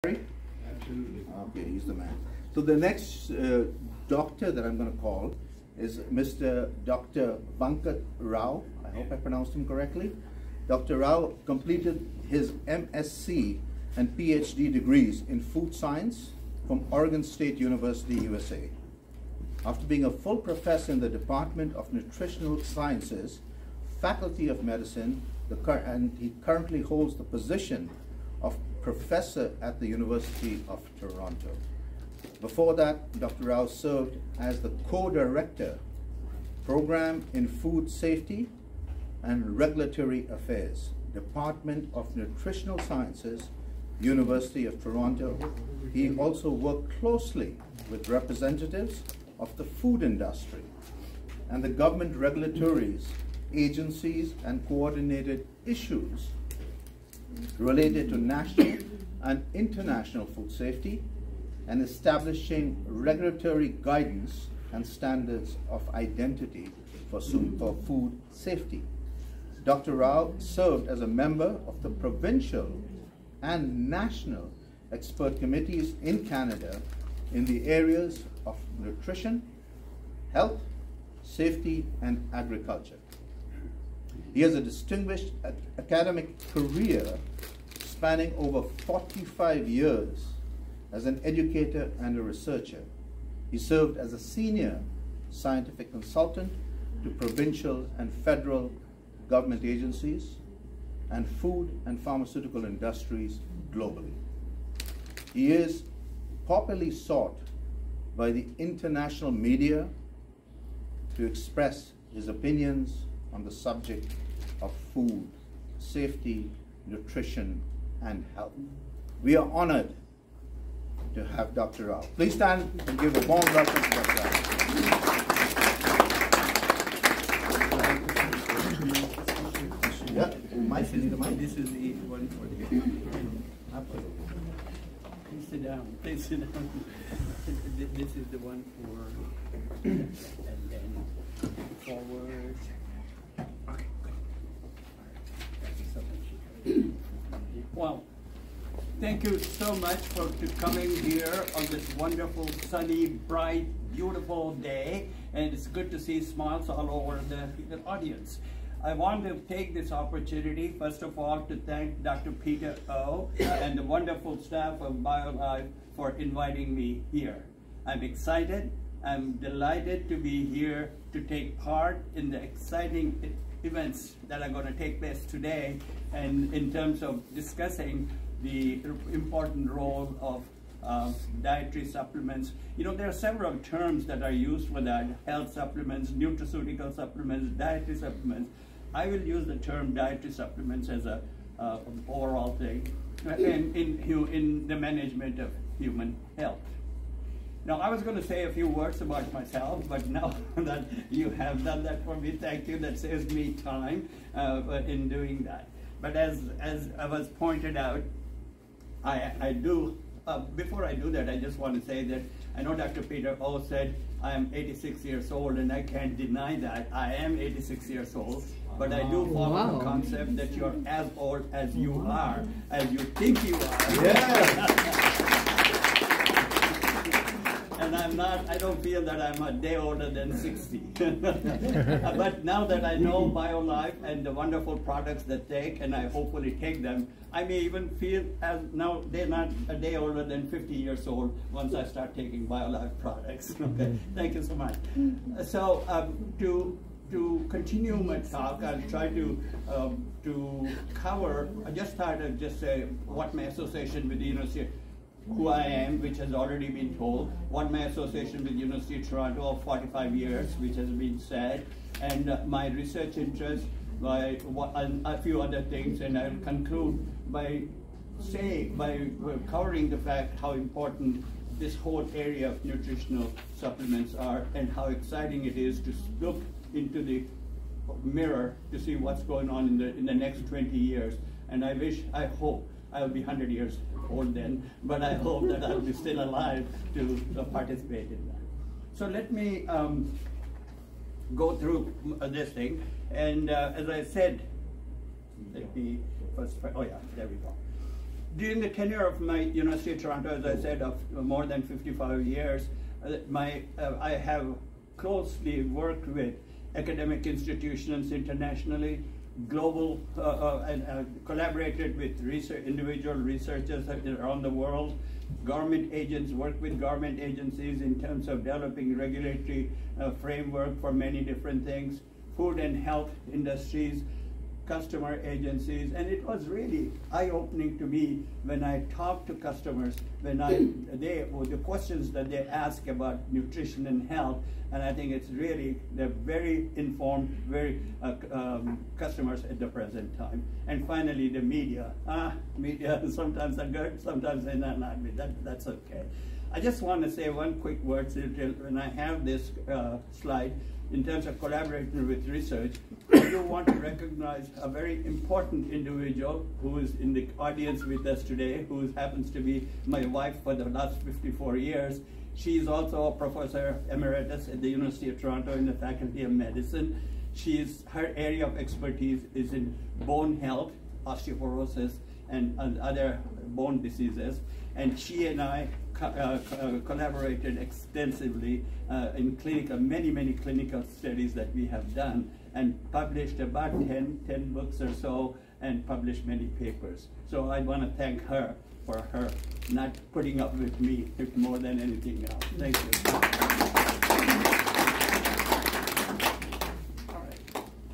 Absolutely. Okay, he's the man. So the next doctor that I'm going to call is Mr. Dr. Vankat Rao. I hope I pronounced him correctly. Dr. Rao completed his MSc and PhD degrees in food science from Oregon State University, USA. After being a full professor in the Department of Nutritional Sciences, Faculty of Medicine, and he currently holds the position of professor at the University of Toronto. Before that, Dr. Rao served as the co-director, Program in Food Safety and Regulatory Affairs, Department of Nutritional Sciences, University of Toronto. He also worked closely with representatives of the food industry and the government regulatory agencies and coordinated issues related to national and international food safety and establishing regulatory guidance and standards of identity for food safety. Dr. Rao served as a member of the provincial and national expert committees in Canada in the areas of nutrition, health, safety, and agriculture. He has a distinguished academic career spanning over 45 years as an educator and a researcher. He served as a senior scientific consultant to provincial and federal government agencies and food and pharmaceutical industries globally. He is popularly sought by the international media to express his opinions on the subject of food, safety, nutrition, and health. We are honored to have Dr. Rao. Please stand and give a warm welcome to Dr. Rao. Yeah, mic, you need a mic? This is the one for the... Absolutely. Please sit down, please sit down. This is the one for... And then forward. Okay, good. Wow. Thank you so much for coming here on this wonderful, sunny, bright, beautiful day. And it's good to see smiles all over the audience. I want to take this opportunity, first of all, to thank Dr. Peter O. and the wonderful staff of Bioulife for inviting me here. I'm excited. I'm delighted to be here to take part in the exciting events that are going to take place today, and in terms of discussing the important role of dietary supplements. You know, there are several terms that are used for that: health supplements, nutraceutical supplements, dietary supplements. I will use the term dietary supplements as a overall thing in the management of human health. Now, I was going to say a few words about myself, but now that you have done that for me, thank you. That saves me time in doing that. But as I was pointed out, I do, before I do that, I just want to say that I know Dr. Peter O said I am 86 years old, and I can't deny that. I am 86 years old, but I do follow the concept that you're as old as you are, as you think you are. Yeah. And I don't feel that I'm a day older than 60. But now that I know Bioulife and the wonderful products that take, and I hopefully take them, I may even feel as now they're not a day older than 50 years old once I start taking Bioulife products. Okay, thank you so much. So to continue my talk, I'll try to cover. I just started just say what my association with the University, who I am, which has already been told, what my association with University of Toronto of 45 years, which has been said, and my research interest by a few other things, and I'll conclude by covering the fact how important this whole area of nutritional supplements are, and how exciting it is to look into the mirror to see what's going on in the next 20 years. And I hope I'll be 100 years old then, but I hope that I'll be still alive to participate in that. So let me go through this thing. And as I said, let me first, oh yeah, there we go. During the tenure of my University of Toronto, as I said, of more than 55 years, I have closely worked with academic institutions internationally, global, and collaborated with individual researchers around the world, government agents, work with government agencies in terms of developing regulatory framework for many different things, food and health industries, customer agencies, and it was really eye-opening to me when I talked to customers, the questions that they ask about nutrition and health, and I think it's really, they're very informed, very customers at the present time. And finally, the media. Media sometimes are good, sometimes they're not good. That's okay. I just want to say one quick word when I have this slide. In terms of collaborating with research, I do want to recognize a very important individual who is in the audience with us today, who happens to be my wife for the last 54 years. She is also a professor emeritus at the University of Toronto in the Faculty of Medicine. Her area of expertise is in bone health, osteoporosis, and other bone diseases. And she and I collaborated extensively in many clinical studies that we have done, and published about 10 books or so, and published many papers. So I want to thank her for her not putting up with me more than anything else. Thank you. All right.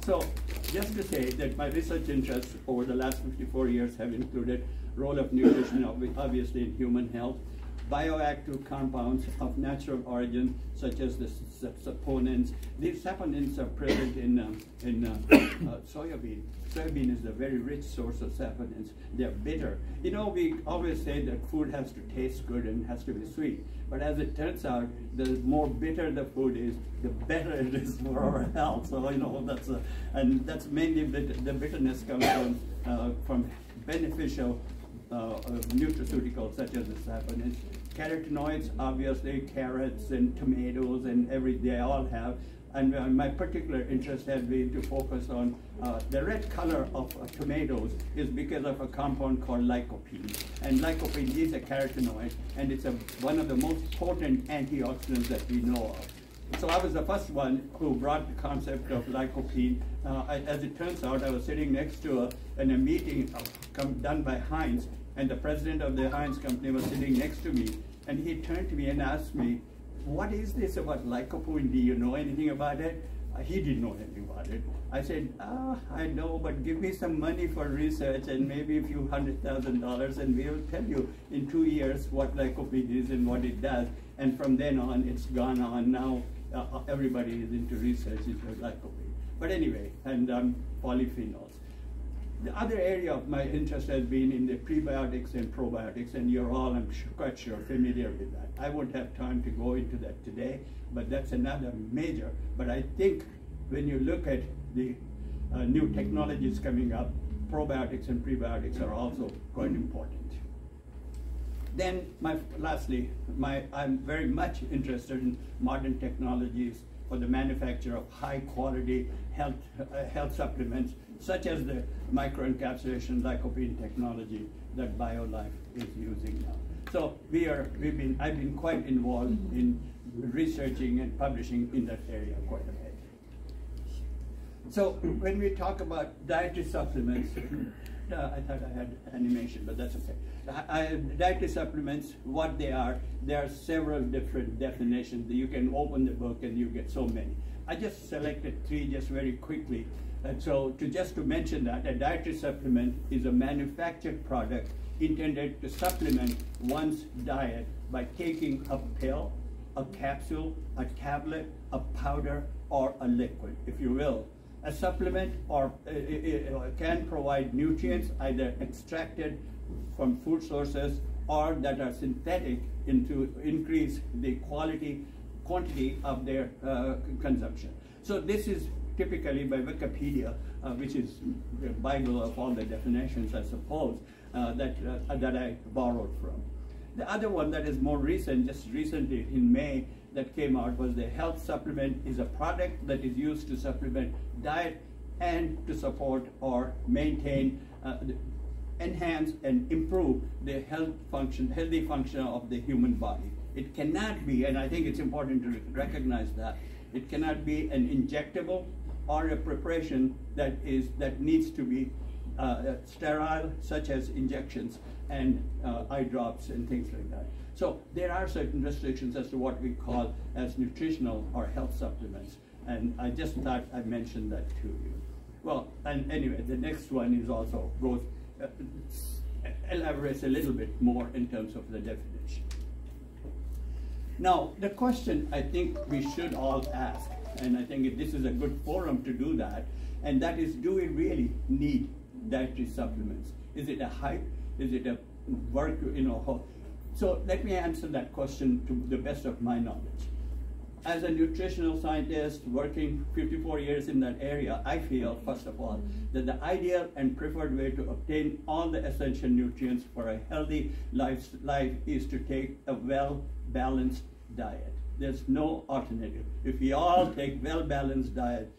So just to say that my research interests over the last 54 years have included role of nutrition, obviously, in human health, bioactive compounds of natural origin, such as the saponins. These saponins are present in soybean. Soybean is a very rich source of saponins. They're bitter. You know, we always say that food has to taste good and has to be sweet. But as it turns out, the more bitter the food is, the better it is for our health. So, you know, that's mainly the bitterness comes from beneficial nutraceuticals such as the saponins. Carotenoids, obviously, carrots and tomatoes and they all have. And my particular interest has been to focus on the red color of tomatoes is because of a compound called lycopene. And lycopene is a carotenoid, and it's one of the most potent antioxidants that we know of. So I was the first one who brought the concept of lycopene. As it turns out, I was sitting next to a meeting done by Heinz, and the president of the Heinz company was sitting next to me, and he turned to me and asked me, "What is this about lycopene? Do you know anything about it?" He didn't know anything about it. I said, I know, but give me some money for research and maybe a few $100,000, and we will tell you in 2 years what lycopene is and what it does. And from then on, it's gone on. Now everybody is into research into lycopene. But anyway, and polyphenols. The other area of my interest has been in the prebiotics and probiotics, and you're all, I'm quite sure, familiar with that. I won't have time to go into that today, but that's another major. But I think when you look at the new technologies coming up, probiotics and prebiotics are also quite important. Then, lastly, I'm very much interested in modern technologies for the manufacture of high-quality health supplements, such as the microencapsulation lycopene technology that Bioulife is using now. So I've been quite involved in researching and publishing in that area quite a bit. So when we talk about dietary supplements, I thought I had animation, but that's okay. Dietary supplements, what they are, there are several different definitions. You can open the book and you get so many. I just selected 3 just very quickly. And so just to mention that, a dietary supplement is a manufactured product intended to supplement one's diet by taking a pill, a capsule, a tablet, a powder, or a liquid, if you will. A supplement can provide nutrients either extracted from food sources or that are synthetic to increase the quantity of their consumption. So this is typically by Wikipedia, which is the Bible of all the definitions, I suppose, that I borrowed from. The other one that is more recent, just recently in May, that came out was the health supplement is a product that is used to supplement diet and to support or maintain enhance and improve the healthy function of the human body. It cannot be, and I think it's important to recognize that, it cannot be an injectable or a preparation that needs to be sterile, such as injections and eye drops and things like that. So there are certain restrictions as to what we call as nutritional or health supplements, and I just thought I mentioned that to you. Well, and anyway, the next one is also goes elaborates a little bit more in terms of the definition. Now, the question I think we should all ask, and I think this is a good forum to do that, and that is, do we really need dietary supplements? Is it a hype? Is it a work, So let me answer that question to the best of my knowledge. As a nutritional scientist working 54 years in that area, I feel, first of all, that the ideal and preferred way to obtain all the essential nutrients for a healthy life is to take a well-balanced diet. There's no alternative. If we all take well-balanced diet,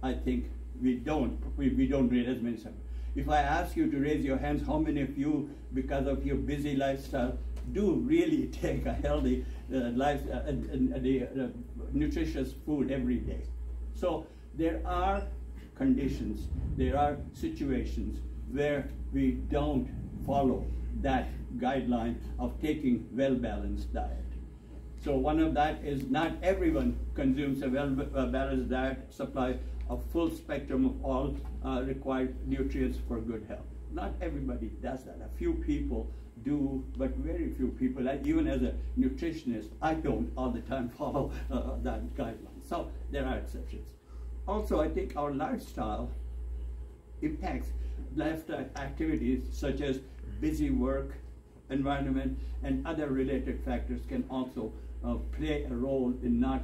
I think we don't read as many supplements. If I ask you to raise your hands, how many of you, because of your busy lifestyle, do really take a healthy nutritious food every day? So there are conditions, there are situations where we don't follow that guideline of taking well-balanced diet. So one of that is not everyone consumes a well-balanced diet, supply a full spectrum of all required nutrients for good health. Not everybody does that. A few people do, but very few people. Even as a nutritionist, I don't all the time follow that guideline. So there are exceptions. Also, I think our lifestyle impacts lifestyle activities such as busy work, environment, and other related factors can also play a role in not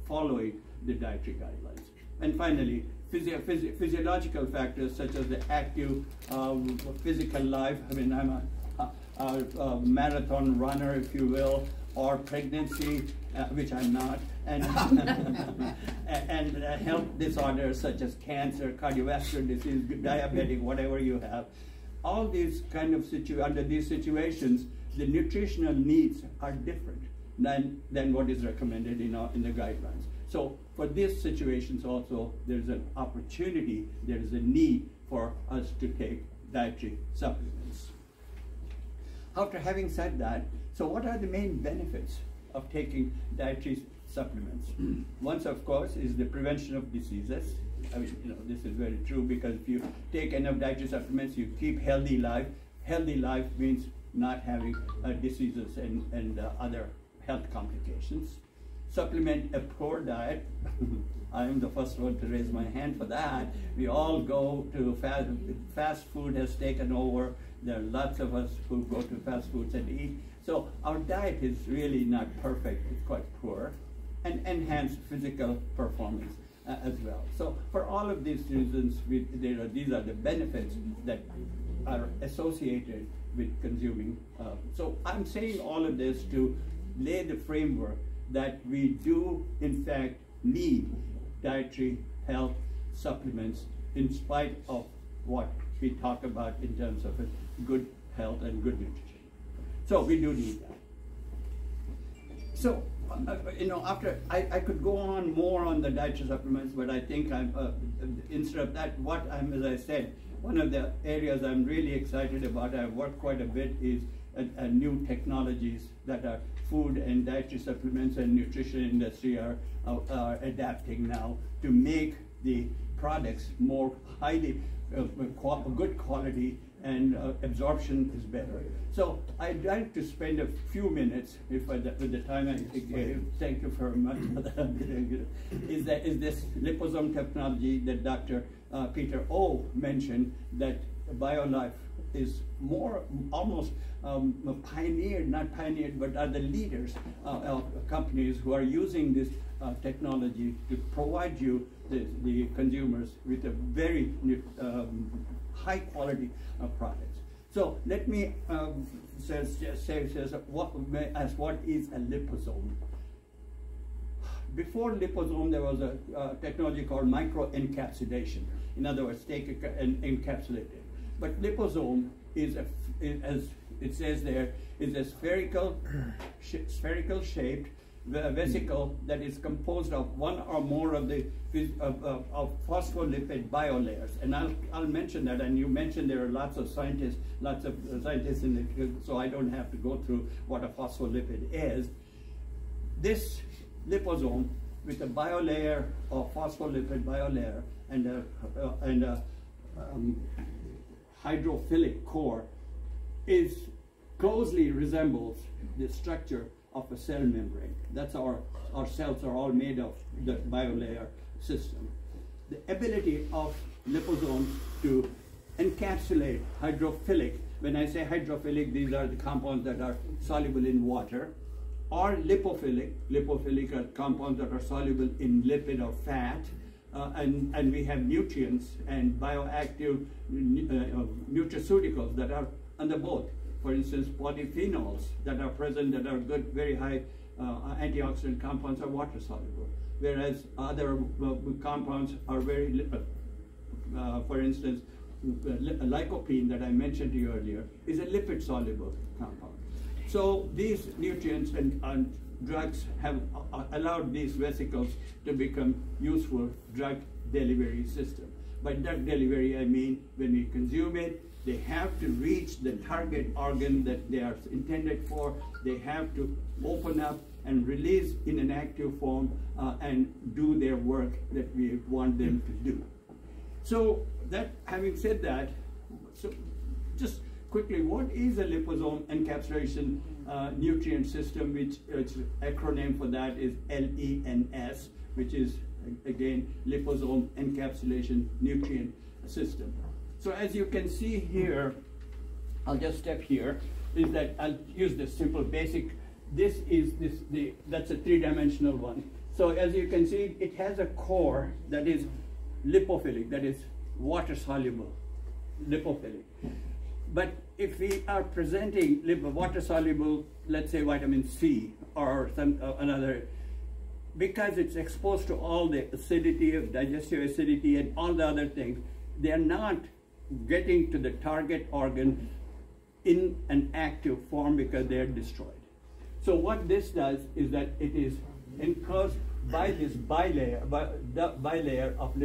following the dietary guidelines. And finally, physiological factors such as the active physical life. I mean, I'm a marathon runner, if you will, or pregnancy, which I'm not, and and health disorders such as cancer, cardiovascular disease, diabetic, whatever you have. All these kind of under these situations, the nutritional needs are different than what is recommended in the guidelines. So for these situations also, there's an opportunity, there is a need for us to take dietary supplements. After having said that, so what are the main benefits of taking dietary supplements? One, of course, is the prevention of diseases. I mean, this is very true, because if you take enough dietary supplements, you keep healthy life. Healthy life means not having diseases and other health complications. Supplement a poor diet. I am the first one to raise my hand for that. We all go to fast food has taken over. There are lots of us who go to fast foods and eat. So our diet is really not perfect, it's quite poor. And enhance physical performance as well. So for all of these reasons, these are the benefits that are associated with consuming. So I'm saying all of this to lay the framework that we do, in fact, need dietary health supplements in spite of what we talk about in terms of good health and good nutrition. So we do need that. So, after I could go on more on the dietary supplements, but I think instead of that, as I said, one of the areas I'm really excited about, I've worked quite a bit, is new technologies that are food and dietary supplements and nutrition industry are adapting now to make the products more highly good quality, and absorption is better. So I'd like to spend a few minutes, with the time I gave, thank you very much for that, is this liposome technology that Dr. Peter O mentioned, that Bioulife is almost pioneered, not pioneered, but are the leaders of companies who are using this technology to provide you, the consumers, with a very high quality products. So let me ask, what is a liposome? Before liposome, there was a technology called microencapsulation. In other words, take and encapsulate it. But liposome as it says there, is a spherical shaped vesicle that is composed of one or more of the phospholipid biolayers. And I'll mention that, and you mentioned there are lots of scientists in it, so I don't have to go through what a phospholipid is. This liposome with a biolayer or phospholipid biolayer and a hydrophilic core closely resembles the structure of a cell membrane. That's our cells are all made of the biolayer system. The ability of liposomes to encapsulate hydrophilic, when I say hydrophilic, these are the compounds that are soluble in water, or lipophilic. Lipophilic are compounds that are soluble in lipid or fat, and we have nutrients and bioactive nutraceuticals that are under both. For instance, polyphenols that are present that are good, very high antioxidant compounds are water soluble, whereas other compounds are very lipid. For instance, lycopene that I mentioned to you earlier is a lipid soluble compound. So these nutrients and drugs have allowed these vesicles to become useful drug delivery system. By drug delivery, I mean when we consume it, they have to reach the target organ that they are intended for. They have to open up and release in an active form and do their work that we want them to do. So that, having said that, so just quickly, what is a liposome encapsulation nutrient system, which acronym for that is LENS, which is again liposome encapsulation nutrient system. So as you can see here, I'll just step here, is that I'll use this simple basic, that's a three-dimensional one. So as you can see, it has a core that is lipophilic, that is water-soluble, lipophilic. But if we are presenting water-soluble, let's say vitamin C or some another, because it's exposed to all the acidity, digestive acidity, and all the other things, they are not getting to the target organ in an active form because they are destroyed. So what this does is that it is enclosed by this bilayer of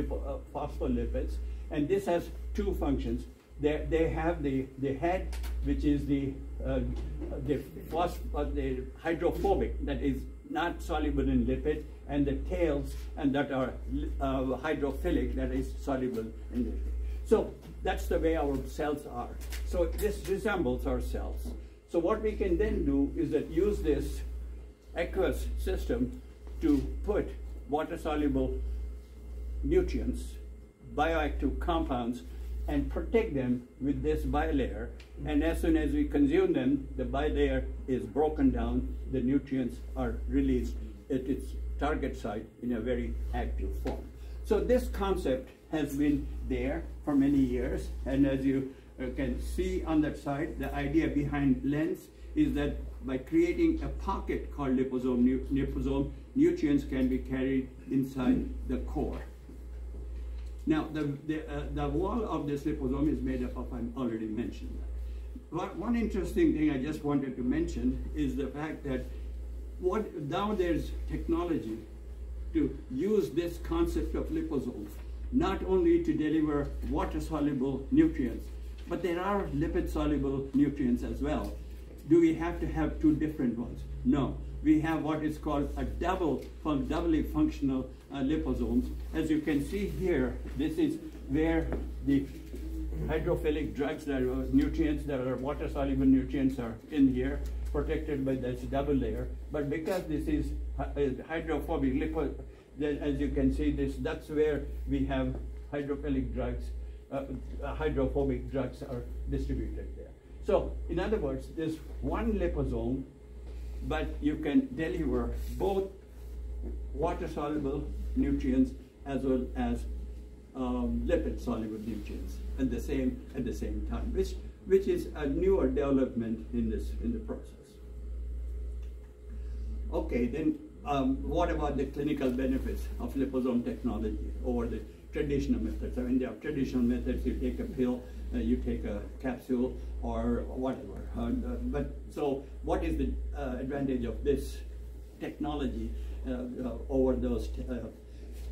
phospholipids, and this has two functions. They have the head, which is the hydrophobic, that is not soluble in lipid, and the tails, and that are hydrophilic, that is soluble in lipid. So that's the way our cells are. So this resembles our cells. So what we can then do is that use this aqueous system to put water-soluble nutrients, bioactive compounds, and protect them with this bilayer. And as soon as we consume them, the bilayer is broken down, the nutrients are released at its target site in a very active form. So this concept has been there for many years, and as you can see on that side, the idea behind LENS is that by creating a pocket called liposome, nutrients can be carried inside the core. Now, the wall of this liposome is made up of, I already mentioned that. One interesting thing I just wanted to mention is the fact that now there's technology to use this concept of liposomes, not only to deliver water-soluble nutrients, but there are lipid-soluble nutrients as well. Do we have to have two different ones? No. We have what is called a doubly functional liposomes. As you can see here, this is where the hydrophilic drugs, that are nutrients, that are water-soluble nutrients, are in here, protected by this double layer. But because this is hydrophobic lipid, then as you can see, that's where we have hydrophilic drugs, hydrophobic drugs are distributed there. So, in other words, there's one liposome, but you can deliver both water-soluble nutrients as well as lipid-soluble nutrients at the same time, which is a newer development in the process. Okay, then what about the clinical benefits of liposome technology over the traditional methods. I mean, there are traditional methods. You take a pill, you take a capsule, or whatever. But so, what is the advantage of this technology over those?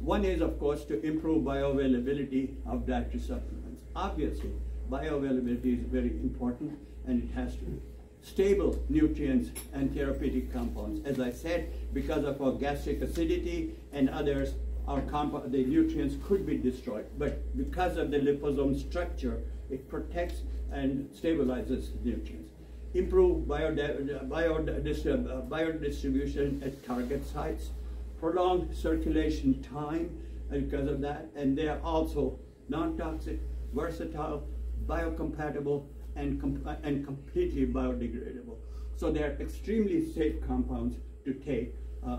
One is, of course, to improve bioavailability of dietary supplements. Obviously, bioavailability is very important, and it has to be stable nutrients and therapeutic compounds. As I said, because of our gastric acidity and others, the nutrients could be destroyed. But because of the liposome structure, it protects and stabilizes the nutrients. Improve biodistribution at target sites. Prolonged circulation time because of that. And they are also non-toxic, versatile, biocompatible, and completely biodegradable. So they're extremely safe compounds to take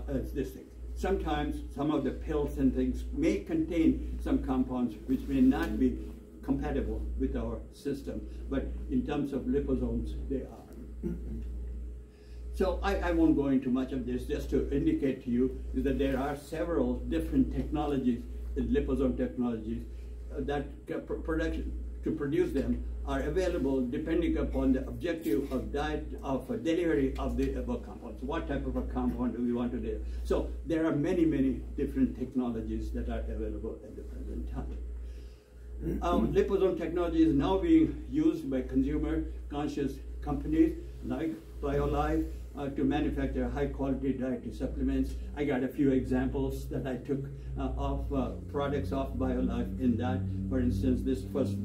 as this thing. Sometimes some of the pills and things may contain some compounds which may not be compatible with our system, but in terms of liposomes, they are. So I won't go into much of this, just to indicate to you that there are several different technologies, liposome technologies, that to produce them are available depending upon the objective of delivery of the above compounds. What type of a compound do we want to do? So there are many, many different technologies that are available at the present time. Liposome technology is now being used by consumer-conscious companies like Bioulife to manufacture high-quality dietary supplements. I got a few examples that I took of products of Bioulife in that. For instance, this first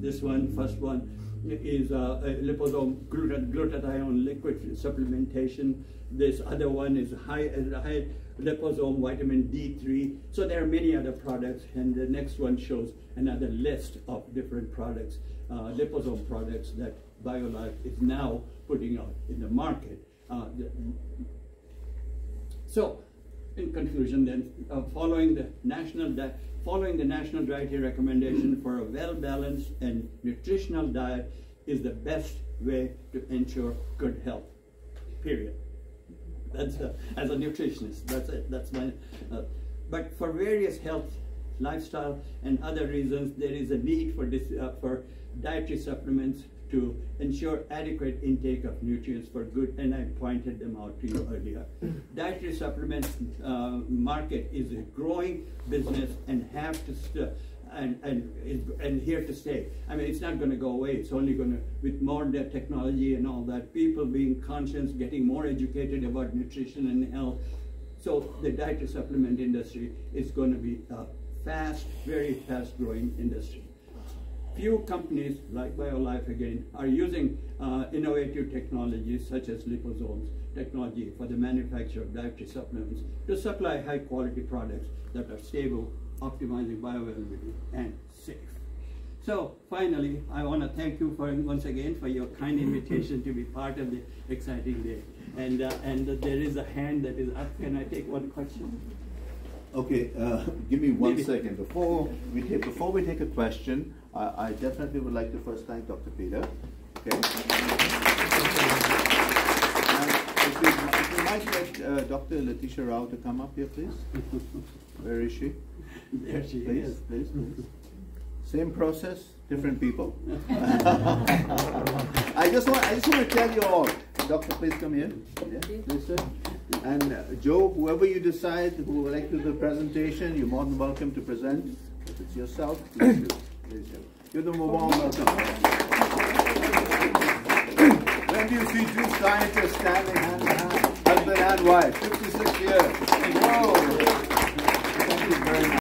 one is a liposome glutathione liquid supplementation. This other one is high liposome vitamin D3. So there are many other products, and the next one shows another list of different products, liposome products that Bioulife is now putting out in the market. So, in conclusion, then, following the national dietary recommendation for a well-balanced and nutritional diet is the best way to ensure good health. Period. That's as a nutritionist. That's it. That's my. But for various health, lifestyle, and other reasons, there is a need for dietary supplements to ensure adequate intake of nutrients for good, and I pointed them out to you earlier. Dietary supplements market is a growing business and and here to stay. I mean, it's not going to go away. It's only going to, with more technology and all that, people being conscious, getting more educated about nutrition and health. So the dietary supplement industry is going to be a very fast growing industry. Few companies, like Bioulife again, are using innovative technologies such as liposomes technology for the manufacture of dietary supplements to supply high quality products that are stable, optimizing bioavailability, and safe. So finally, I want to thank you once again for your kind invitation to be part of the exciting day. And there is a hand that is up. Can I take one question? Okay, give me one second. Before we take a question, I definitely would like to first thank Dr. Peter. Okay. If you might get Dr. Letitia Rao to come up here, please. Where is she? There she is. Please. Same process, different people. I just want to tell you all. Doctor, please come here. Yeah, please, sir. And Joe, whoever you decide who would like to do the presentation, you're more than welcome to present. If it's yourself, please do. Please do. You're the more warm welcome. When do you see two scientists standing hand in hand, husband and wife, 56 years?